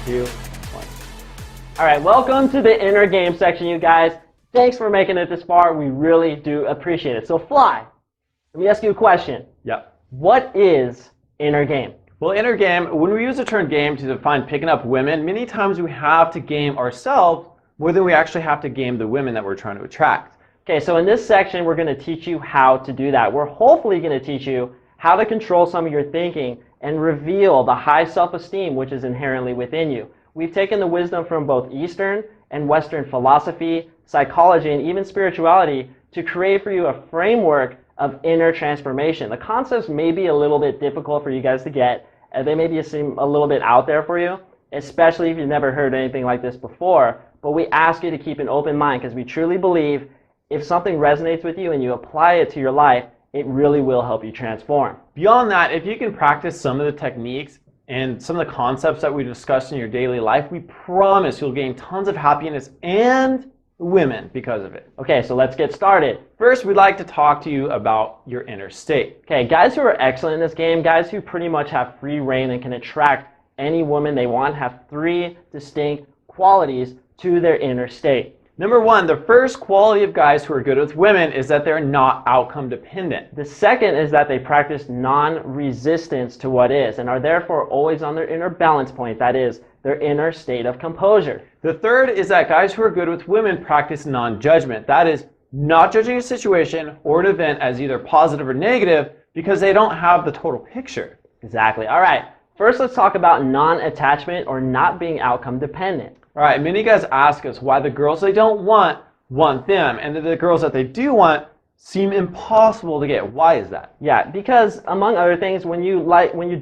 2, 1. All right, welcome to the inner game section, you guys. Thanks for making it this far. We really do appreciate it. So, Fly, let me ask you a question. Yep. What is inner game? Well, inner game, when we use the term game to define picking up women, many times we have to game ourselves more than we actually have to game the women that we're trying to attract. Okay, so in this section, we're going to teach you how to do that. We're hopefully going to teach you how to control some of your thinking and reveal the high self-esteem which is inherently within you. We've taken the wisdom from both Eastern and Western philosophy, psychology, and even spirituality to create for you a framework of inner transformation. The concepts may be a little bit difficult for you guys to get, and they maybe seem a little bit out there for you, especially if you've never heard anything like this before. But we ask you to keep an open mind because we truly believe if something resonates with you and you apply it to your life, it really will help you transform. Beyond that, if you can practice some of the techniques and some of the concepts that we discussed in your daily life, we promise you'll gain tons of happiness and women because of it. Okay, so let's get started. First, we'd like to talk to you about your inner state. Okay, guys who are excellent in this game, guys who pretty much have free reign and can attract any woman they want, have 3 distinct qualities to their inner state. Number 1, the first quality of guys who are good with women is that they're not outcome dependent. The second is that they practice non-resistance to what is and are therefore always on their inner balance point, that is, their inner state of composure. The third is that guys who are good with women practice non-judgment, that is, not judging a situation or an event as either positive or negative because they don't have the total picture. Exactly. All right, first let's talk about non-attachment or not being outcome dependent. All right, many guys ask us why the girls they don't want them, and the girls that they do want seem impossible to get. Why is that? Yeah, because among other things, when you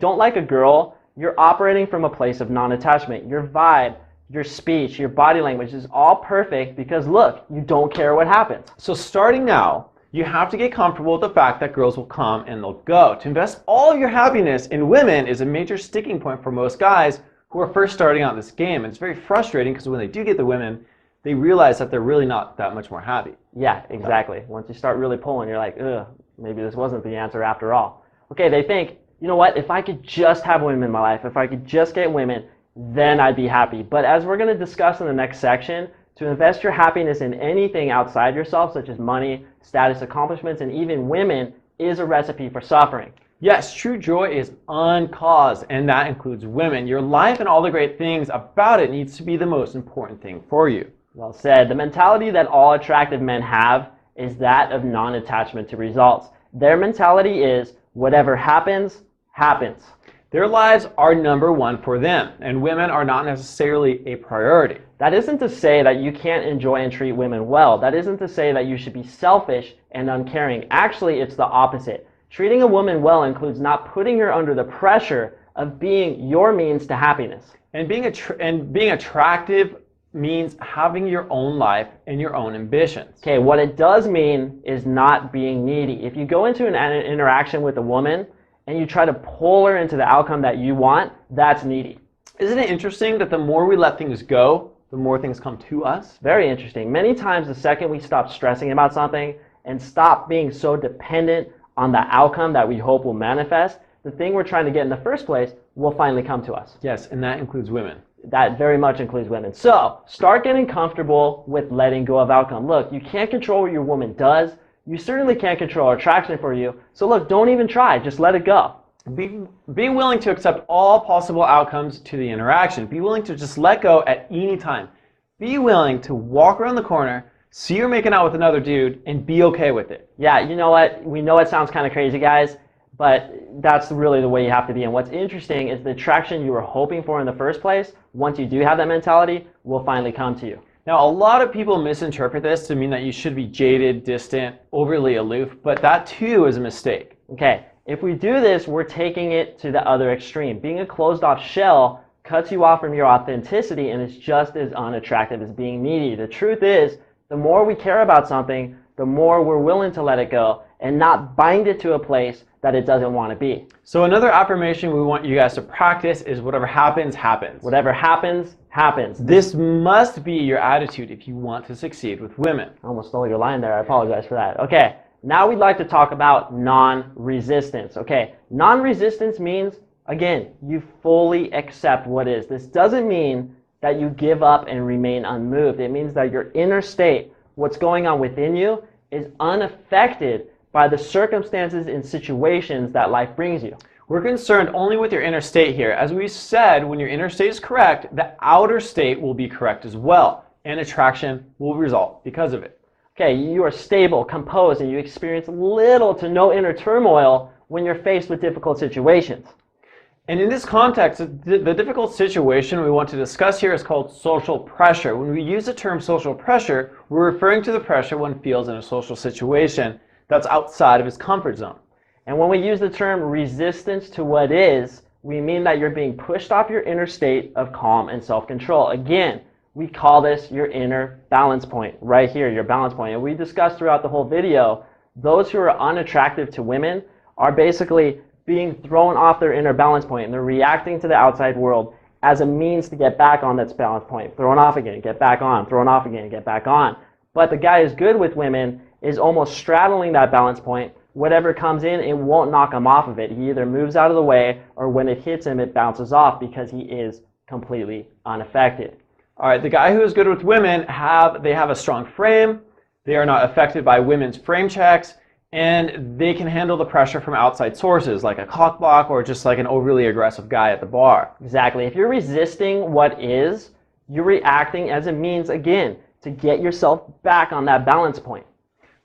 don't like a girl, you're operating from a place of non-attachment. Your vibe, your speech, your body language is all perfect because look, you don't care what happens. So starting now, you have to get comfortable with the fact that girls will come and they'll go. To invest all of your happiness in women is a major sticking point for most guys who are first starting out this game. And it's very frustrating because when they do get the women, they realize that they're really not that much more happy. Yeah, exactly. Once you start really pulling, you're like, ugh, maybe this wasn't the answer after all. Okay, they think, you know what, if I could just have women in my life, if I could just get women, then I'd be happy. But as we're going to discuss in the next section, to invest your happiness in anything outside yourself, such as money, status, accomplishments, and even women, is a recipe for suffering. Yes, true joy is uncaused, and that includes women. Your life and all the great things about it needs to be the most important thing for you. Well said. The mentality that all attractive men have is that of non-attachment to results. Their mentality is, whatever happens, happens. Their lives are number 1 for them, and women are not necessarily a priority. That isn't to say that you can't enjoy and treat women well. That isn't to say that you should be selfish and uncaring. Actually, it's the opposite. Treating a woman well includes not putting her under the pressure of being your means to happiness. And being attractive means having your own life and your own ambitions. Okay, what it does mean is not being needy. If you go into an interaction with a woman and you try to pull her into the outcome that you want, that's needy. Isn't it interesting that the more we let things go, the more things come to us? Very interesting. Many times the second we stop stressing about something and stop being so dependent on the outcome that we hope will manifest, the thing we're trying to get in the first place will finally come to us. Yes, and that includes women. That very much includes women. So, start getting comfortable with letting go of outcome. Look, you can't control what your woman does. You certainly can't control attraction for you. So look, don't even try. Just let it go. Be willing to accept all possible outcomes to the interaction. Be willing to just let go at any time. Be willing to walk around the corner, see you're making out with another dude, and be okay with it. Yeah, you know what? We know it sounds kind of crazy, guys, but that's really the way you have to be. And what's interesting is the attraction you were hoping for in the first place, once you do have that mentality, will finally come to you. Now, a lot of people misinterpret this to mean that you should be jaded, distant, overly aloof, but that too is a mistake. Okay, if we do this, we're taking it to the other extreme. Being a closed-off shell cuts you off from your authenticity and is just as unattractive as being needy. The truth is, the more we care about something, the more we're willing to let it go and not bind it to a place that it doesn't want to be. So another affirmation we want you guys to practice is whatever happens, happens. Whatever happens, happens. This must be your attitude if you want to succeed with women. I almost stole your line there. I apologize for that. Okay, now we'd like to talk about non-resistance. Okay, non-resistance means Again, you fully accept what is. This doesn't mean that you give up and remain unmoved. It means that your inner state, what's going on within you, is unaffected by the circumstances and situations that life brings you. We're concerned only with your inner state here. As we said, when your inner state is correct, the outer state will be correct as well, and attraction will result because of it. Okay, you are stable, composed, and you experience little to no inner turmoil when you're faced with difficult situations. And in this context, the difficult situation we want to discuss here is called social pressure. When we use the term social pressure, we're referring to the pressure one feels in a social situation that's outside of his comfort zone. And when we use the term resistance to what is, we mean that you're being pushed off your inner state of calm and self-control. Again, we call this your inner balance point, right here, your balance point. And we discussed throughout the whole video, those who are unattractive to women are basically being thrown off their inner balance point, and they're reacting to the outside world as a means to get back on that balance point. Thrown off again, get back on, thrown off again, get back on. But the guy who's good with women is almost straddling that balance point. Whatever comes in, it won't knock him off of it. He either moves out of the way, or when it hits him, it bounces off because he is completely unaffected. All right, the guy who is good with women, they have a strong frame, they are not affected by women's frame checks, and they can handle the pressure from outside sources like a cock block or just like an overly aggressive guy at the bar. Exactly. If you're resisting what is, you're reacting as a means, again, to get yourself back on that balance point.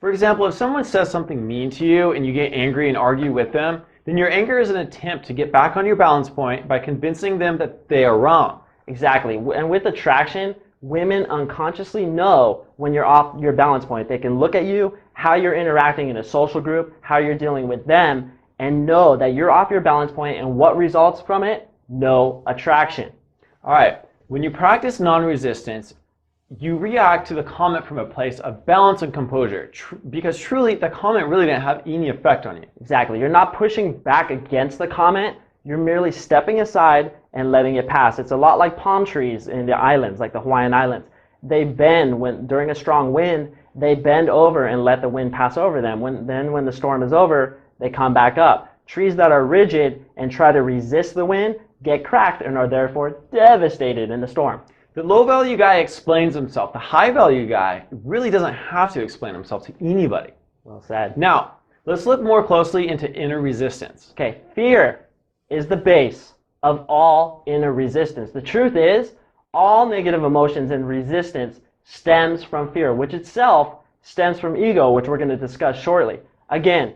For example, if someone says something mean to you and you get angry and argue with them, then your anger is an attempt to get back on your balance point by convincing them that they are wrong. Exactly. And with attraction, women unconsciously know when you're off your balance point. They can look at you, how you're interacting in a social group, how you're dealing with them, and know that you're off your balance point, and what results from it? No attraction. All right, when you practice non-resistance, you react to the comment from a place of balance and composure, because truly the comment really didn't have any effect on you. Exactly. You're not pushing back against the comment, you're merely stepping aside and letting it pass. It's a lot like palm trees in the islands, like the Hawaiian Islands. They bend during a strong wind, they bend over and let the wind pass over them. When the storm is over, they come back up. Trees that are rigid and try to resist the wind get cracked and are therefore devastated in the storm. The low-value guy explains himself. The high-value guy really doesn't have to explain himself to anybody. Well said. Now, let's look more closely into inner resistance. Okay, fear is the base of all inner resistance. The truth is, all negative emotions and resistance stems from fear, which itself stems from ego, which we're going to discuss shortly. Again,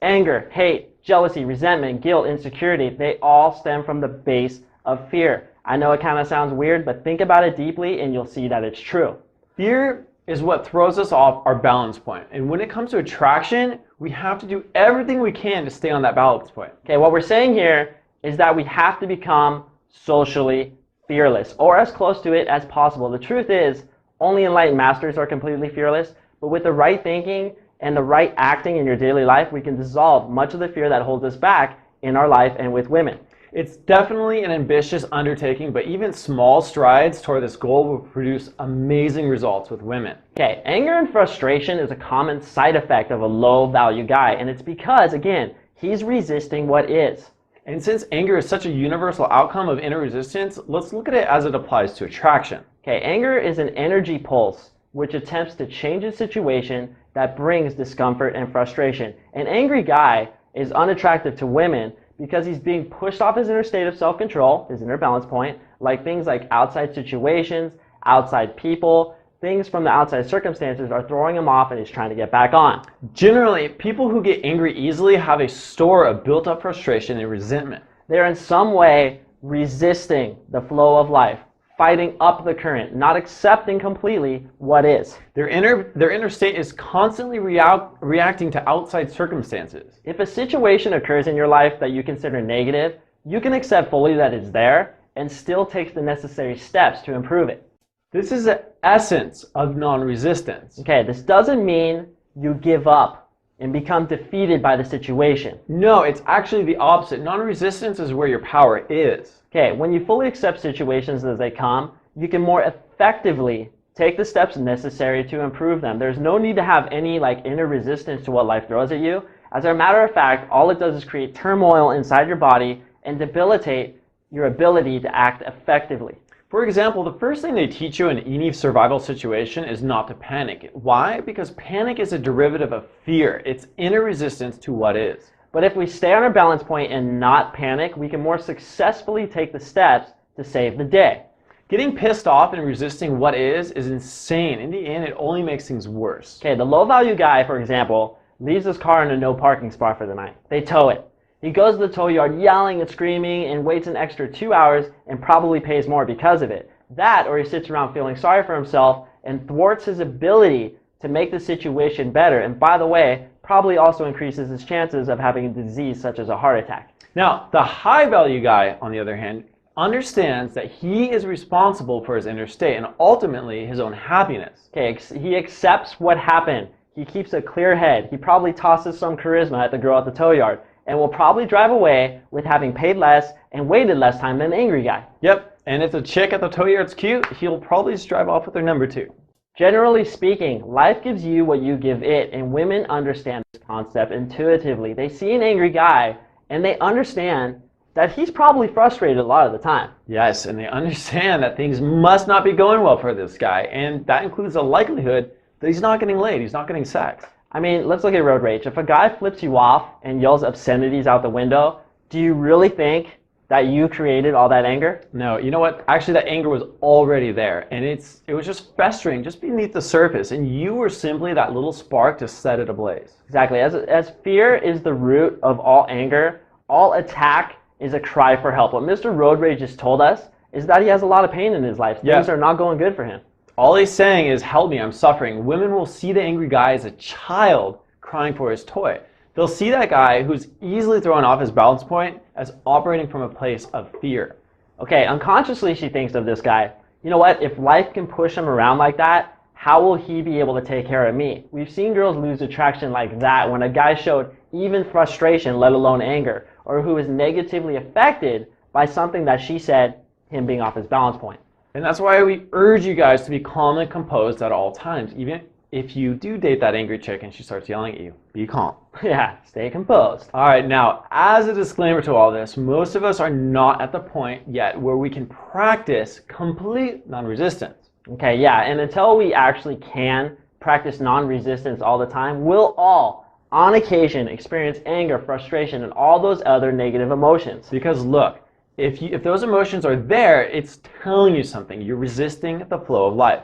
anger, hate, jealousy, resentment, guilt, insecurity, they all stem from the base of fear. I know it kind of sounds weird, but think about it deeply and you'll see that it's true. Fear is what throws us off our balance point. And when it comes to attraction, we have to do everything we can to stay on that balance point. Okay, what we're saying here is that we have to become socially fearless, or as close to it as possible. The truth is, only enlightened masters are completely fearless, but with the right thinking and the right acting in your daily life, we can dissolve much of the fear that holds us back in our life and with women. It's definitely an ambitious undertaking, but even small strides toward this goal will produce amazing results with women. Okay, anger and frustration is a common side effect of a low-value guy, and it's because, again, he's resisting what is. And since anger is such a universal outcome of inner resistance, let's look at it as it applies to attraction. Okay, anger is an energy pulse which attempts to change a situation that brings discomfort and frustration. An angry guy is unattractive to women because he's being pushed off his inner state of self-control, his inner balance point, like things like outside situations, outside people, things from the outside circumstances are throwing him off and he's trying to get back on. Generally, people who get angry easily have a store of built-up frustration and resentment. They're in some way resisting the flow of life, fighting up the current, not accepting completely what is. Their inner state is constantly reacting to outside circumstances. If a situation occurs in your life that you consider negative, you can accept fully that it's there and still take the necessary steps to improve it. This is the essence of non-resistance. Okay, this doesn't mean you give up and become defeated by the situation. No, it's actually the opposite. Non-resistance is where your power is. Okay, when you fully accept situations as they come, you can more effectively take the steps necessary to improve them. There's no need to have any inner resistance to what life throws at you. As a matter of fact, all it does is create turmoil inside your body and debilitate your ability to act effectively. For example, the first thing they teach you in any survival situation is not to panic. Why? Because panic is a derivative of fear. It's inner resistance to what is. But if we stay on our balance point and not panic, we can more successfully take the steps to save the day. Getting pissed off and resisting what is insane. In the end, it only makes things worse. Okay, the low-value guy, for example, leaves his car in a no parking spot for the night. They tow it. He goes to the tow yard yelling and screaming and waits an extra 2 hours and probably pays more because of it. That, or he sits around feeling sorry for himself and thwarts his ability to make the situation better. And by the way, probably also increases his chances of having a disease such as a heart attack. Now, the high-value guy, on the other hand, understands that he is responsible for his inner state and ultimately his own happiness. Okay, he accepts what happened. He keeps a clear head. He probably tosses some charisma at the girl at the tow yard and will probably drive away with having paid less and waited less time than the angry guy. Yep, and if the chick at the tow yard's cute, he'll probably just drive off with her number 2. Generally speaking, life gives you what you give it, and women understand this concept intuitively. They see an angry guy and they understand that he's probably frustrated a lot of the time. Yes, and they understand that things must not be going well for this guy, and that includes the likelihood that he's not getting laid, he's not getting sex. I mean, let's look at road rage. If a guy flips you off and yells obscenities out the window, do you really think that you created all that anger? No, you know what? Actually, that anger was already there, and it was just festering just beneath the surface, and you were simply that little spark to set it ablaze. Exactly. As fear is the root of all anger, all attack is a cry for help. What Mr. Road Rage just told us is that he has a lot of pain in his life. Things are not going good for him. All he's saying is, help me, I'm suffering. Women will see the angry guy as a child crying for his toy. They'll see that guy who's easily thrown off his balance point as operating from a place of fear. Okay, unconsciously she thinks of this guy. You know what? If life can push him around like that, how will he be able to take care of me? We've seen girls lose attraction like that when a guy showed even frustration, let alone anger, or who was negatively affected by something that she said, him being off his balance point. And that's why we urge you guys to be calm and composed at all times. Even if you do date that angry chick and she starts yelling at you, be calm. Yeah, stay composed. All right, now, as a disclaimer to all this, most of us are not at the point yet where we can practice complete non-resistance. Okay, yeah, and until we actually can practice non-resistance all the time, we'll all, on occasion, experience anger, frustration, and all those other negative emotions. Because look, if those emotions are there, it's telling you something. You're resisting the flow of life.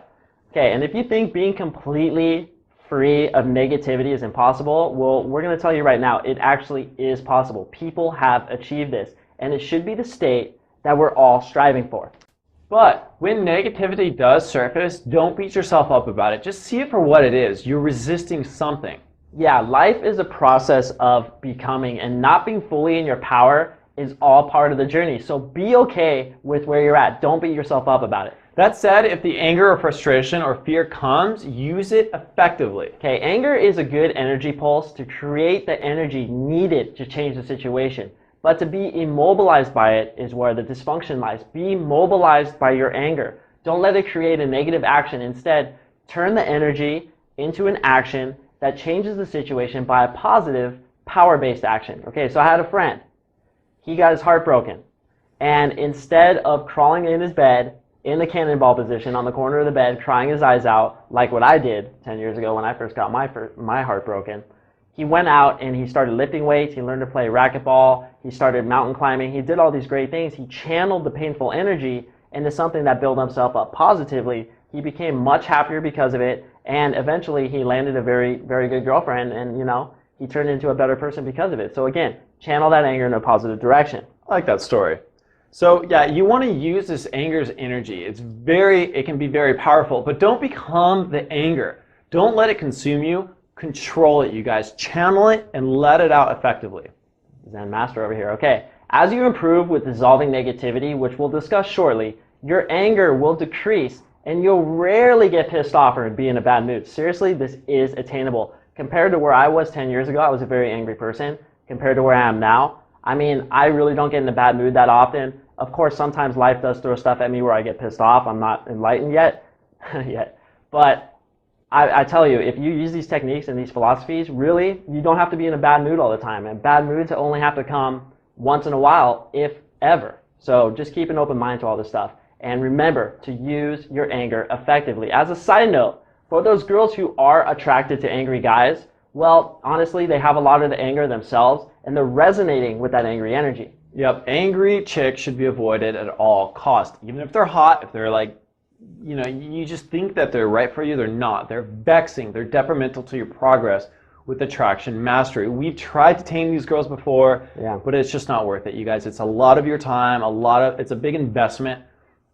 Okay, and if you think being completely free of negativity is impossible, well, we're going to tell you right now, it actually is possible. People have achieved this, and it should be the state that we're all striving for. But when negativity does surface, don't beat yourself up about it. Just see it for what it is. You're resisting something. Yeah, life is a process of becoming, and not being fully in your power is all part of the journey. So be okay with where you're at. Don't beat yourself up about it. That said, if the anger or frustration or fear comes, use it effectively. Okay, anger is a good energy pulse to create the energy needed to change the situation. But to be immobilized by it is where the dysfunction lies. Be mobilized by your anger. Don't let it create a negative action. Instead, turn the energy into an action that changes the situation by a positive, power-based action. Okay, so I had a friend. He got his heart broken. And instead of crawling in his bed, in the cannonball position on the corner of the bed, crying his eyes out, like what I did 10 years ago when I first got my heart broken, he went out and he started lifting weights. He learned to play racquetball. He started mountain climbing. He did all these great things. He channeled the painful energy into something that built himself up positively. He became much happier because of it, and eventually he landed a very, very good girlfriend, and, you know, he turned into a better person because of it. So again, channel that anger in a positive direction. I like that story. So yeah, you want to use this anger's energy. It can be very powerful, but don't become the anger. Don't let it consume you. Control it, you guys. Channel it and let it out effectively. Zen master over here. Okay, as you improve with dissolving negativity, which we'll discuss shortly, your anger will decrease and you'll rarely get pissed off or be in a bad mood. Seriously, this is attainable. Compared to where I was 10 years ago, I was a very angry person. Compared to where I am now, I mean, I really don't get in a bad mood that often. Of course, sometimes life does throw stuff at me where I get pissed off. I'm not enlightened yet. But I tell you, if you use these techniques and these philosophies, really, you don't have to be in a bad mood all the time. And bad moods only have to come once in a while, if ever. So just keep an open mind to all this stuff. And remember to use your anger effectively. As a side note, for those girls who are attracted to angry guys, well, honestly, they have a lot of the anger themselves, and they're resonating with that angry energy. Yep, angry chicks should be avoided at all costs. Even if they're hot, if they're like, you know, you just think that they're right for you, they're not. They're vexing, they're detrimental to your progress with attraction mastery. We've tried to tame these girls before, but it's just not worth it, you guys. It's a lot of your time, it's a big investment,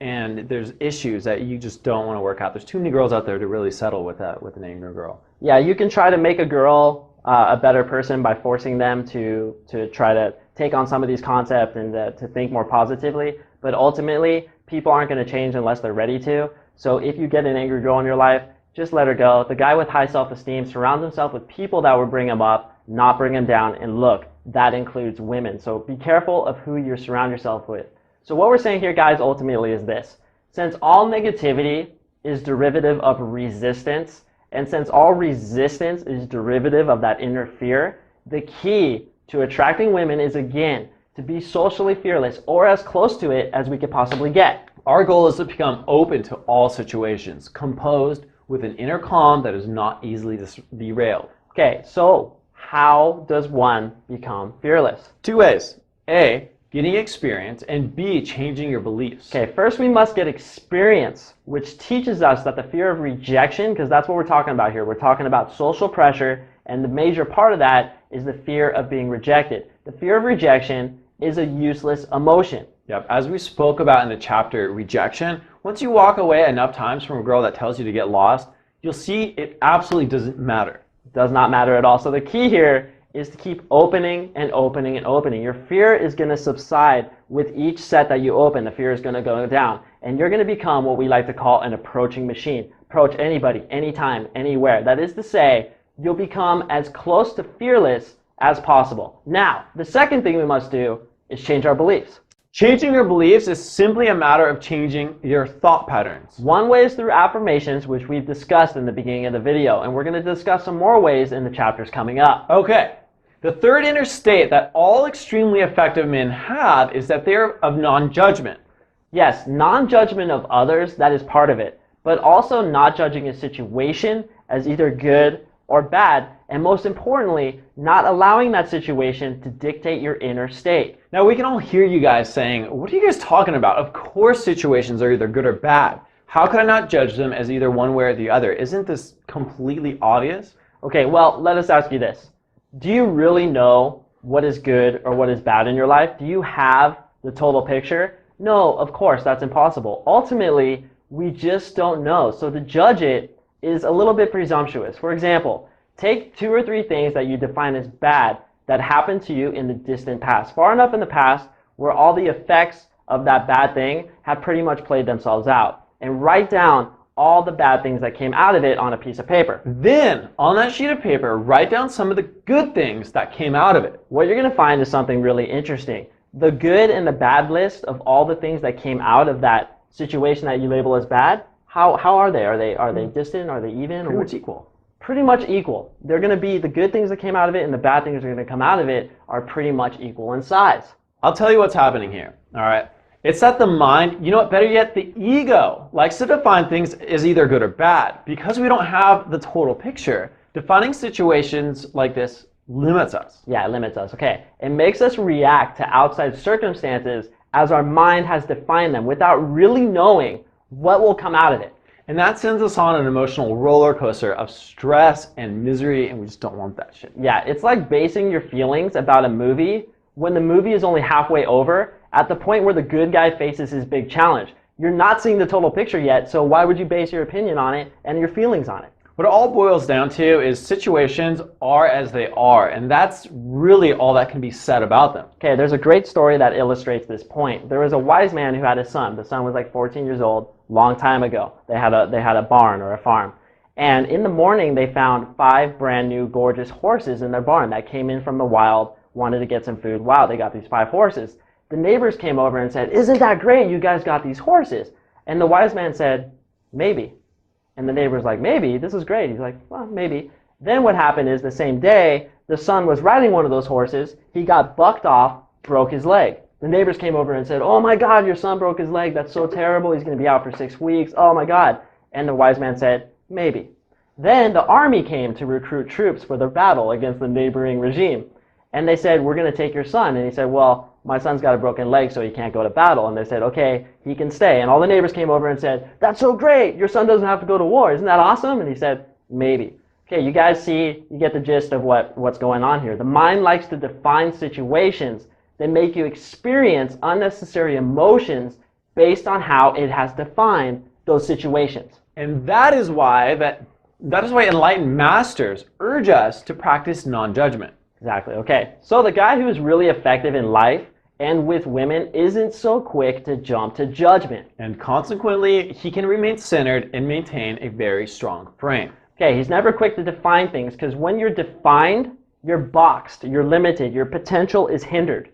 and there's issues that you just don't want to work out. There's too many girls out there to really settle with an angry girl. Yeah, you can try to make a girl a better person by forcing them to try to take on some of these concepts and to think more positively, but ultimately, people aren't going to change unless they're ready to. So if you get an angry girl in your life, just let her go. The guy with high self-esteem surrounds himself with people that will bring him up, not bring him down. And look, that includes women. So be careful of who you surround yourself with. So what we're saying here, guys, ultimately is this. Since all negativity is derivative of resistance, and since all resistance is derivative of that inner fear, the key to attracting women is, again, to be socially fearless, or as close to it as we could possibly get. Our goal is to become open to all situations, composed with an inner calm that is not easily derailed. Okay, so how does one become fearless? 2 ways. A, getting experience, and B, changing your beliefs. Okay, first we must get experience, which teaches us that the fear of rejection, because that's what we're talking about here. We're talking about social pressure, and the major part of that is the fear of being rejected. The fear of rejection is a useless emotion. Yep, as we spoke about in the chapter rejection, once you walk away enough times from a girl that tells you to get lost, you'll see it absolutely doesn't matter. It does not matter at all. So the key here is to keep opening and opening and opening. Your fear is going to subside with each set that you open. The fear is going to go down. And you're going to become what we like to call an approaching machine. Approach anybody, anytime, anywhere. That is to say, you'll become as close to fearless as possible. Now, the second thing we must do is change our beliefs. Changing your beliefs is simply a matter of changing your thought patterns. One way is through affirmations, which we've discussed in the beginning of the video, and we're going to discuss some more ways in the chapters coming up. Okay, the third inner state that all extremely effective men have is that they're of non-judgment. Yes, non-judgment of others, that is part of it, but also not judging a situation as either good or bad, and most importantly, not allowing that situation to dictate your inner state. Now, we can all hear you guys saying, what are you guys talking about? Of course situations are either good or bad. How could I not judge them as either one way or the other? Isn't this completely obvious? Okay, well, let us ask you this. Do you really know what is good or what is bad in your life? Do you have the total picture? No, of course, that's impossible. Ultimately, we just don't know. So to judge it is a little bit presumptuous. For example, take 2 or 3 things that you define as bad that happened to you in the distant past, far enough in the past where all the effects of that bad thing have pretty much played themselves out, and write down all the bad things that came out of it on a piece of paper. Then, on that sheet of paper, write down some of the good things that came out of it. What you're going to find is something really interesting. The good and the bad list of all the things that came out of that situation that you label as bad, how are they? Are they distant? Are they even? Pretty much equal. Pretty much equal. They're going to be the good things that came out of it and the bad things that are going to come out of it are pretty much equal in size. I'll tell you what's happening here, all right? It's that the mind, you know what, better yet, the ego likes to define things as either good or bad. Because we don't have the total picture, defining situations like this limits us. Yeah, it limits us, okay. It makes us react to outside circumstances as our mind has defined them without really knowing what will come out of it. And that sends us on an emotional roller coaster of stress and misery, and we just don't want that shit. Yeah, it's like basing your feelings about a movie when the movie is only halfway over, at the point where the good guy faces his big challenge. You're not seeing the total picture yet, so why would you base your opinion on it and your feelings on it? What it all boils down to is situations are as they are, and that's really all that can be said about them. Okay, there's a great story that illustrates this point. There was a wise man who had a son. The son was like 14 years old, long time ago. They had a barn or a farm. And in the morning, they found 5 brand new gorgeous horses in their barn that came in from the wild, wanted to get some food. Wow, they got these 5 horses. The neighbors came over and said, "Isn't that great? You guys got these horses." And the wise man said, "Maybe." And the neighbor's like, "Maybe? This is great." He's like, "Well, maybe." Then what happened is the same day, the son was riding one of those horses. He got bucked off, broke his leg. The neighbors came over and said, "Oh my God, your son broke his leg. That's so terrible. He's going to be out for 6 weeks. Oh my God." And the wise man said, "Maybe." Then the army came to recruit troops for the battle against the neighboring regime. And they said, "We're going to take your son." And he said, "Well, my son's got a broken leg, so he can't go to battle." And they said, "Okay, he can stay." And all the neighbors came over and said, "That's so great. Your son doesn't have to go to war. Isn't that awesome?" And he said, "Maybe." Okay, you guys see, you get the gist of what's going on here. The mind likes to define situations that make you experience unnecessary emotions based on how it has defined those situations. And that is why enlightened masters urge us to practice non-judgment. Exactly. Okay, so the guy who is really effective in life and with women isn't so quick to jump to judgment. And consequently, he can remain centered and maintain a very strong frame. Okay, he's never quick to define things because when you're defined, you're boxed, you're limited, your potential is hindered.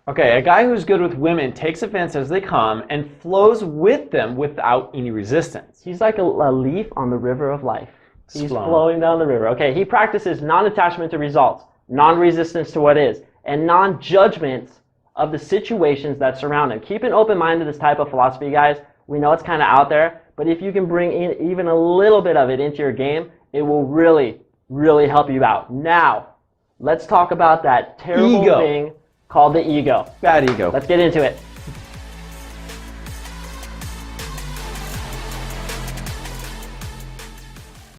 Okay, a guy who's good with women takes events as they come and flows with them without any resistance. He's like a leaf on the river of life. He's flowing down the river. Okay, he practices non-attachment to results, non-resistance to what is, and non-judgment of the situations that surround him. Keep an open mind to this type of philosophy, guys. We know it's kind of out there, but if you can bring in even a little bit of it into your game, it will really, really help you out. Now, let's talk about that terrible thing called the ego. Bad ego. Let's get into it.